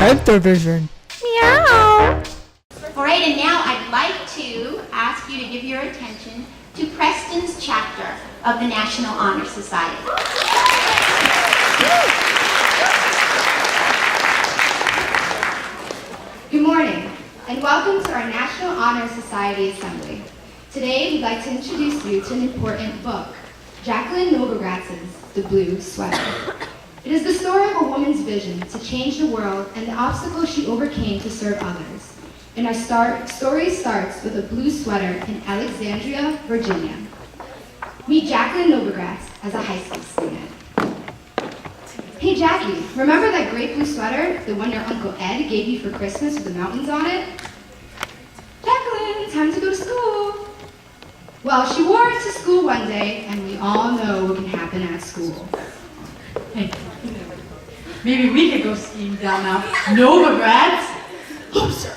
Panther vision. Meow. All right, and now I'd like to ask you to give your attention to Preston's chapter of the National Honor Society. Good morning, and welcome to our National Honor Society Assembly. Today, we'd like to introduce you to an important book, Jacqueline Novogratz's The Blue Sweater. It is the story of a woman's vision to change the world and the obstacles she overcame to serve others. And our story starts with a blue sweater in Alexandria, Virginia. Meet Jacqueline Novogratz as a high school student. Hey Jackie, remember that great blue sweater, the one your Uncle Ed gave you for Christmas with the mountains on it? Jacqueline, time to go to school. Well, she wore it to school one day, and we all know what can happen at school. Hey, maybe we could go skiing down now. Novogratz? Oh, sir.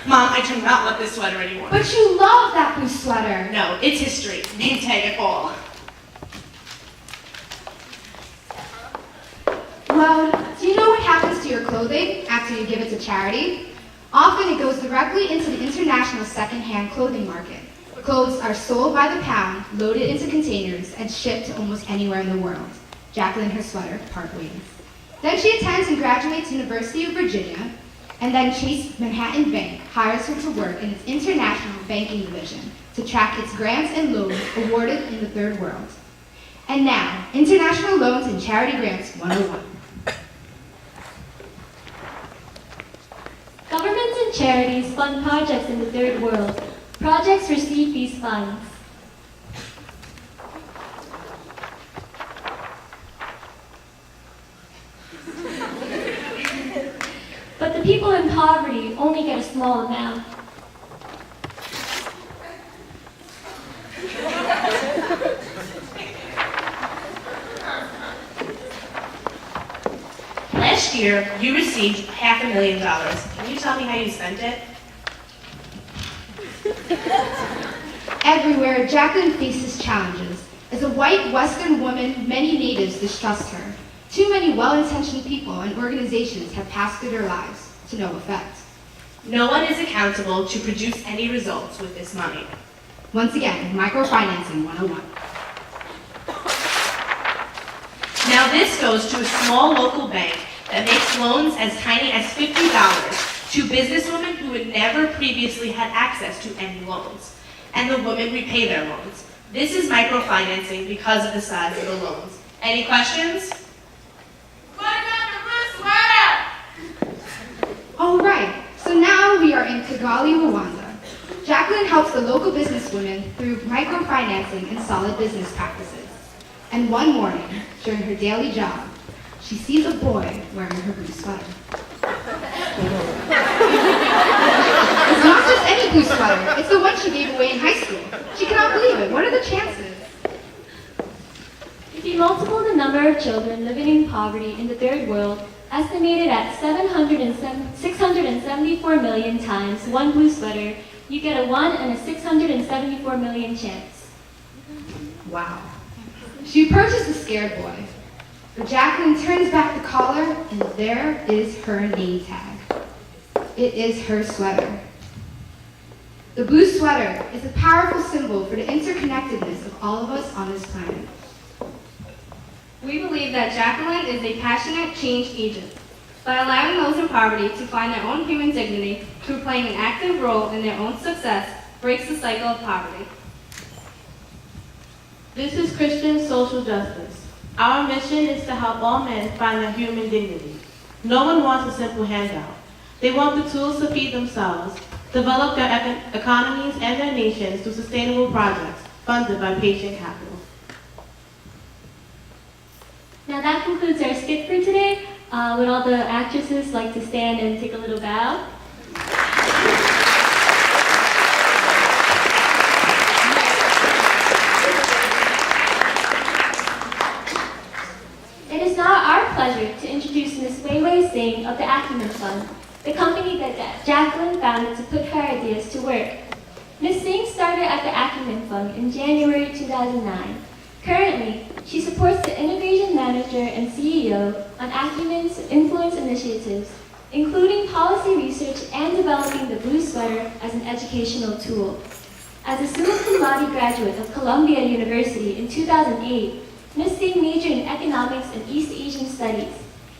Mom, I do not love this sweater anymore. But you love that blue sweater. No, it's history. Name tag it all. Well, do you know what happens to your clothing after you give it to charity? Often it goes directly into the international second-hand clothing market. Clothes are sold by the pound, loaded into containers, and shipped to almost anywhere in the world. Jacqueline and her sweater part ways. Then she attends and graduates University of Virginia, and then Chase Manhattan Bank hires her to work in its international banking division to track its grants and loans awarded in the third world. And now, International Loans and Charity Grants 101. Governments and charities fund projects in the third world. Projects receive these funds. But the people in poverty only get a small amount. Last year, you received $500,000. Can you tell me how you spent it? Everywhere, Jacqueline faces challenges. As a white Western woman, many natives distrust her. Too many well-intentioned people and organizations have passed through their lives, to no effect. No one is accountable to produce any results with this money. Once again, microfinancing 101. Now this goes to a small local bank that makes loans as tiny as $50 to businesswomen who had never previously had access to any loans. And the women repay their loans. This is microfinancing because of the size of the loans. Any questions? What about the blue sweater? All right, so now we are in Kigali, Rwanda. Jacqueline helps the local businesswomen through microfinancing and solid business practices. And one morning, during her daily job, she sees a boy wearing her blue sweater. It's not just any blue sweater, it's the one she gave away in high school. She cannot believe it. What are the chances? If you multiple the number of children living in poverty in the third world, estimated at 674 million times one blue sweater, you get a 1 in a 674 million chance. Wow. She approaches the scared boy. But Jacqueline turns back the collar, and there is her name tag. It is her sweater. The blue sweater is a powerful symbol for the interconnectedness of all of us on this planet. We believe that Jacqueline is a passionate change agent. By allowing those in poverty to find their own human dignity through playing an active role in their own success, breaks the cycle of poverty. This is Christian social justice. Our mission is to help all men find their human dignity. No one wants a simple handout. They want the tools to feed themselves, develop their economies and their nations through sustainable projects funded by patient capital. Now that concludes our skit for today. Would all the actresses like to stand and take a little bow? It is now our pleasure to introduce Ms. Wei Wei Singh of the Acumen Fund, the company that Jacqueline founded to put her ideas to work. Ms. Singh started at the Acumen Fund in January 2009. Currently, she supports the Innovation Management Director and CEO on Acumen's influence initiatives, including policy research and developing the blue sweater as an educational tool. As a summa cum laude graduate of Columbia University in 2008, Ms. Singh majored in economics and East Asian studies.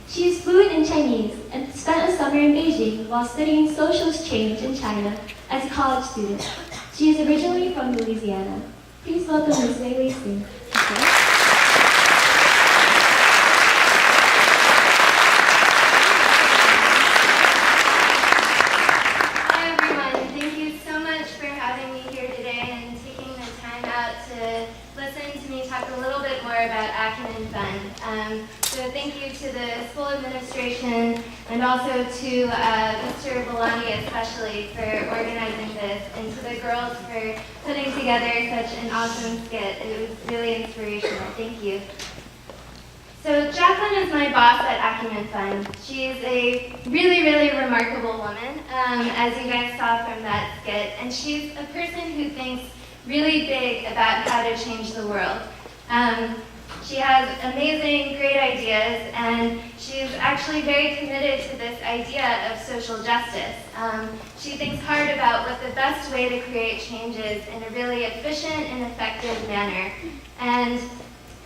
She is fluent in Chinese and spent a summer in Beijing while studying social change in China as a college student. She is originally from Louisiana. Please welcome Ms. Wei Wei Singh. Hi everyone, thank you so much for having me here today and taking the time out to listen to me talk a little bit more about Acumen Fund. So thank you to the school administration and also to Mr. Bolani especially for organizing this, and to the girls for putting together such an awesome skit. It was really inspirational. Thank you. So Jacqueline is my boss at Acumen Fund. She is a really, really remarkable woman, as you guys saw from that skit, and she's a person who thinks really big about how to change the world. She has amazing, great ideas, and she's actually very committed to this idea of social justice. She thinks hard about what the best way to create change is in a really efficient and effective manner. And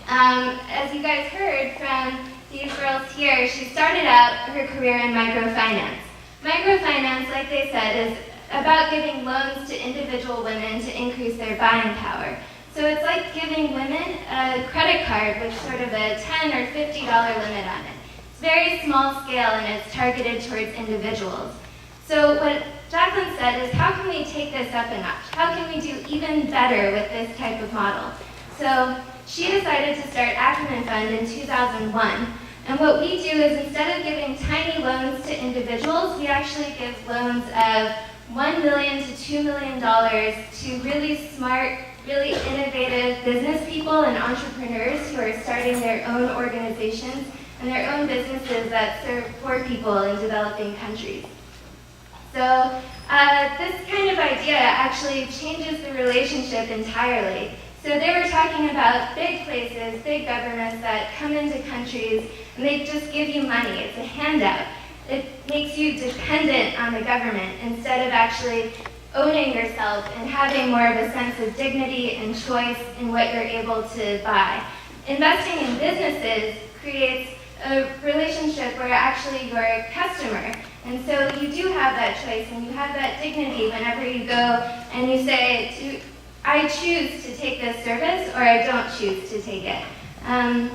as you guys heard from these girls here, she started out her career in microfinance. Microfinance, like they said, is about giving loans to individual women to increase their buying power. So it's like giving women a credit card with sort of a $10 or $50 limit on it. It's very small scale and it's targeted towards individuals. So what Jacqueline said is, how can we take this up a notch? How can we do even better with this type of model? So she decided to start Acumen Fund in 2001. And what we do is, instead of giving tiny loans to individuals, we actually give loans of $1 million to $2 million to really smart, really innovative business people and entrepreneurs who are starting their own organizations and their own businesses that serve poor people in developing countries. So this kind of idea actually changes the relationship entirely. So they were talking about big places, big governments that come into countries and they just give you money. It's a handout. It makes you dependent on the government instead of actually owning yourself and having more of a sense of dignity and choice in what you're able to buy. Investing in businesses creates a relationship where actually you're a customer. And so you do have that choice and you have that dignity whenever you go and you say, I choose to take this service or I don't choose to take it. And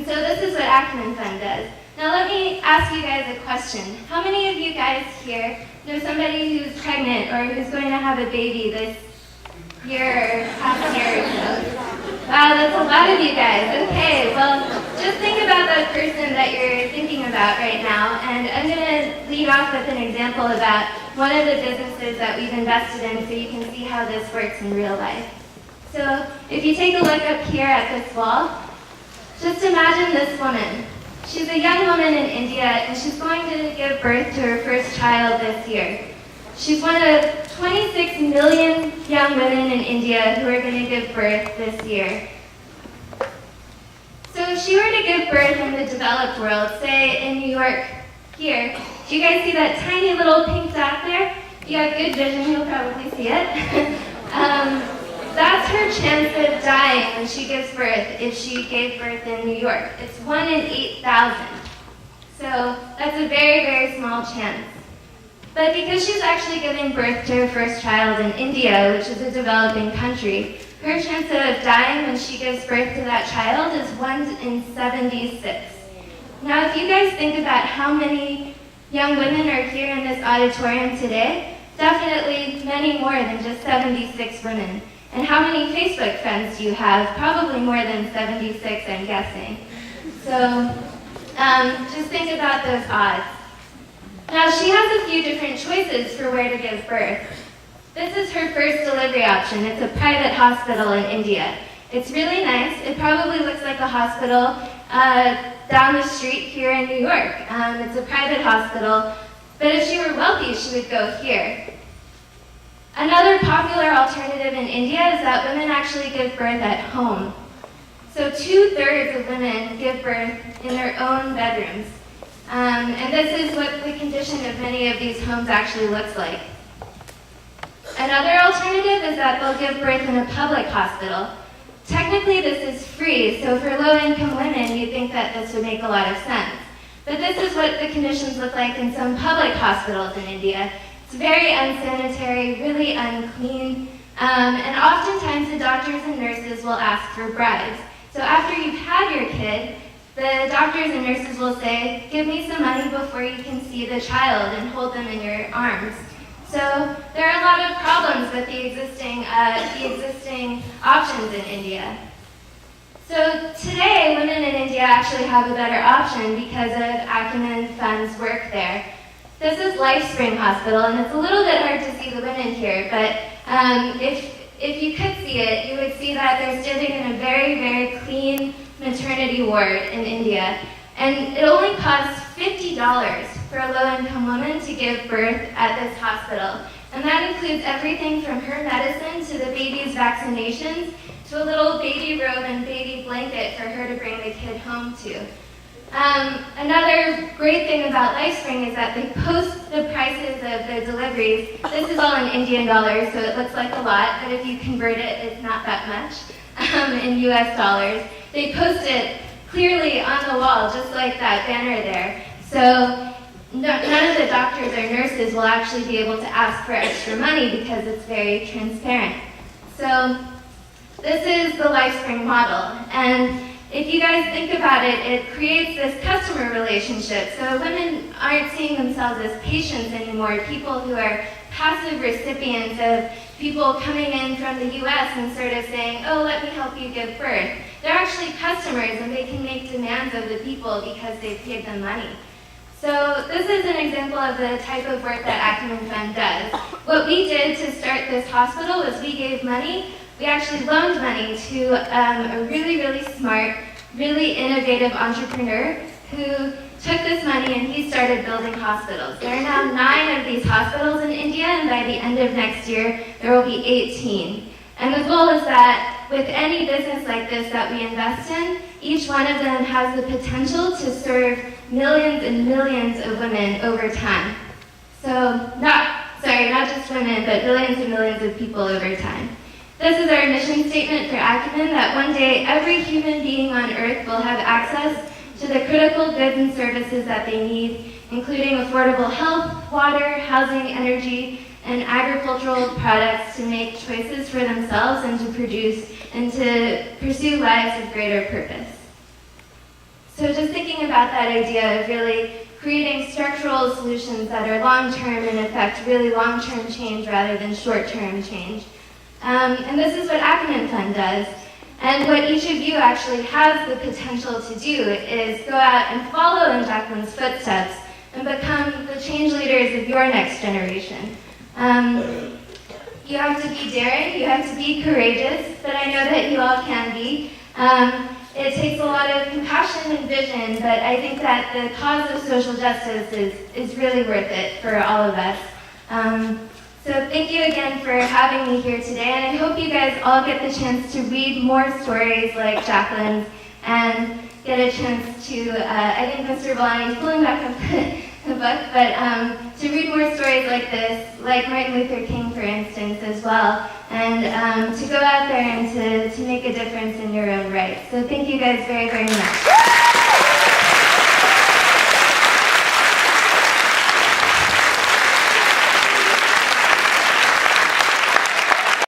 so this is what Acumen Fund does. Now let me ask you guys a question. How many of you guys here know somebody who's pregnant or who's going to have a baby this year or half year or so? Wow, that's a lot of you guys. Okay, well, just think about that person that you're thinking about right now, and I'm going to lead off with an example about one of the businesses that we've invested in so you can see how this works in real life. So if you take a look up here at this wall, just imagine this woman. She's a young woman in India, and she's going to give birth to her first child this year. She's one of 26 million young women in India who are going to give birth this year. So if she were to give birth in the developed world, say in New York, here, do you guys see that tiny little pink dot there? If you have good vision, you'll probably see it. That's her chance of dying when she gives birth if she gave birth in New York. It's 1 in 8,000. So that's a very, very small chance. But because she's actually giving birth to her first child in India, which is a developing country, her chance of dying when she gives birth to that child is 1 in 76. Now, if you guys think about how many young women are here in this auditorium today, definitely many more than just 76 women. And how many Facebook friends do you have? Probably more than 76, I'm guessing. So just think about those odds. Now, she has a few different choices for where to give birth. This is her first delivery option. It's a private hospital in India. It's really nice. It probably looks like a hospital down the street here in New York. It's a private hospital, but if she were wealthy, she would go here. Another popular alternative in India is that women actually give birth at home. So 2/3 of women give birth in their own bedrooms. And this is what the condition of many of these homes actually looks like. Another alternative is that they'll give birth in a public hospital. Technically, this is free, so for low-income women, you'd think that this would make a lot of sense. But this is what the conditions look like in some public hospitals in India. It's very unsanitary, really unclean, and oftentimes the doctors and nurses will ask for bribes. So after you've had your kid, the doctors and nurses will say, give me some money before you can see the child and hold them in your arms. So there are a lot of problems with the existing options in India. So today, women in India actually have a better option because of Acumen Fund's work there. This is LifeSpring Hospital, and it's a little bit hard to see the women here, but if you could see it, you would see that they're standing in a very, very clean maternity ward in India. And it only costs $50 for a low-income woman to give birth at this hospital. And that includes everything from her medicine to the baby's vaccinations to a little baby robe and baby blanket for her to bring the kid home to. Another great thing about LifeSpring is that they post the prices of the deliveries. This is all in Indian dollars, so it looks like a lot, but if you convert it, it's not that much in US dollars. They post it clearly on the wall, just like that banner there. So none of the doctors or nurses will actually be able to ask for extra money because it's very transparent. So this is the LifeSpring model. And if you guys think about it, it creates this customer relationship. So women aren't seeing themselves as patients anymore, people who are passive recipients of people coming in from the US and sort of saying, oh, let me help you give birth. They're actually customers and they can make demands of the people because they've paid them money. So this is an example of the type of work that Acumen Fund does. What we did to start this hospital was we gave money. We actually loaned money to a really, really smart, really innovative entrepreneur who took this money and he started building hospitals. There are now 9 of these hospitals in India, and by the end of next year, there will be 18. And the goal is that with any business like this that we invest in, each one of them has the potential to serve millions and millions of women over time. So not just women, but millions and millions of people over time. This is our mission statement for Acumen, that one day every human being on Earth will have access to the critical goods and services that they need, including affordable health, water, housing, energy, and agricultural products to make choices for themselves and to pursue lives of greater purpose. So just thinking about that idea of really creating structural solutions that are long-term and affect really long-term change rather than short-term change. And this is what Acumen Fund does. And what each of you actually has the potential to do is go out and follow in Jacqueline's footsteps and become the change leaders of your next generation. You have to be daring, you have to be courageous, but I know that you all can be. It takes a lot of compassion and vision, but I think that the cause of social justice is really worth it for all of us. So thank you again for having me here today, and I hope you guys all get the chance to read more stories like Jacqueline's and get a chance to, I think Mr. Bellani's pulling back up the book, but to read more stories like this, like Martin Luther King, for instance, as well, and to go out there and to make a difference in your own right. So thank you guys very, very much.